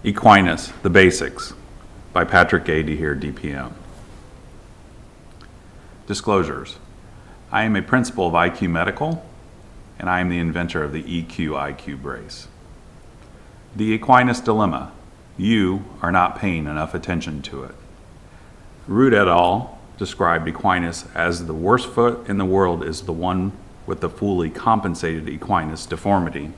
Equinus, The Basics, by Patrick A. DeHere, DPM. Disclosures. I am a principal of IQ Medical, and I am the inventor of the EQ-IQ brace. The Equinus dilemma. You are not paying enough attention to it. Root et al. Described Equinus as the worst foot in the world is the one with the fully compensated equinus deformity.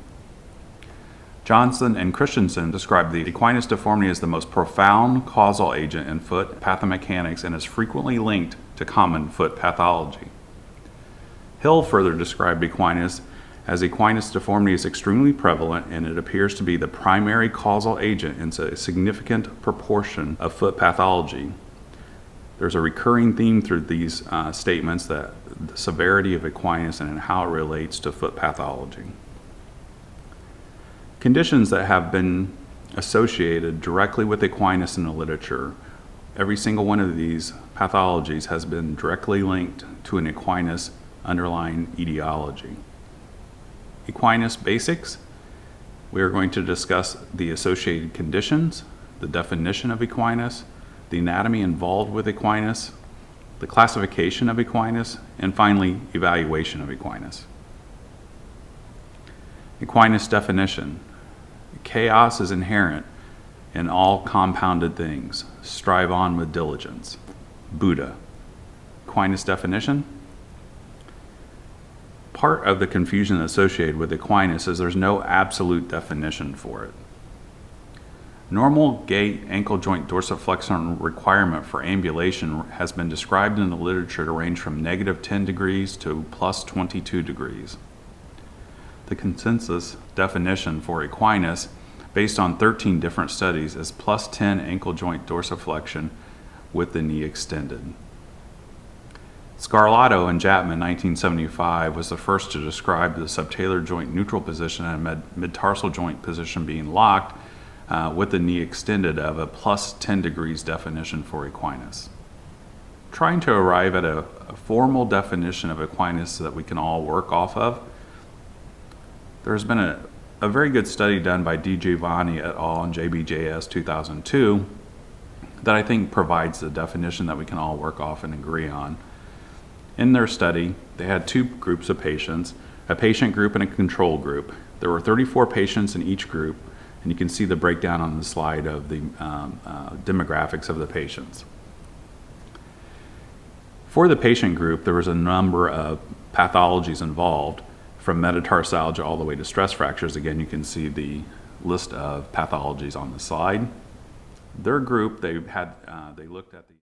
Johnson and Christensen described the equinus deformity as the most profound causal agent in foot pathomechanics and is frequently linked to common foot pathology. Hill further described equinus as equinus deformity is extremely prevalent and it appears to be the primary causal agent in a significant proportion of foot pathology. There's a recurring theme through these statements that the severity of equinus and how it relates to foot pathology. Conditions that have been associated directly with equinus in the literature. Every single one of these pathologies has been directly linked to an equinus underlying etiology. Equinus basics. We are going to discuss the associated conditions, the definition of equinus, the anatomy involved with equinus, the classification of equinus, and finally, evaluation of equinus. Equinus definition. Chaos is inherent in all compounded things. Strive on with diligence. Buddha. Equinus definition. Part of the confusion associated with equinus is there's no absolute definition for it. Normal gait ankle joint dorsiflexion requirement for ambulation has been described in the literature to range from -10 degrees to +22 degrees. The consensus definition for equinus, based on 13 different studies, is +10 ankle joint dorsiflexion with the knee extended. Scarlato and Chapman, 1975, was the first to describe the subtalar joint neutral position and mid-tarsal joint position being locked with the knee extended of a +10 degrees definition for equinus. Trying to arrive at a formal definition of equinus that we can all work off of, there's been a very good study done by D. Giovanni et al. In JBJS 2002 that I think provides the definition that we can all work off and agree on. In their study, they had two groups of patients, a patient group and a control group. There were 34 patients in each group, and you can see the breakdown on the slide of the demographics of the patients. For the patient group, there was a number of pathologies involved, from metatarsalgia all the way to stress fractures. Again, you can see the list of pathologies on the slide. Their group, they looked at the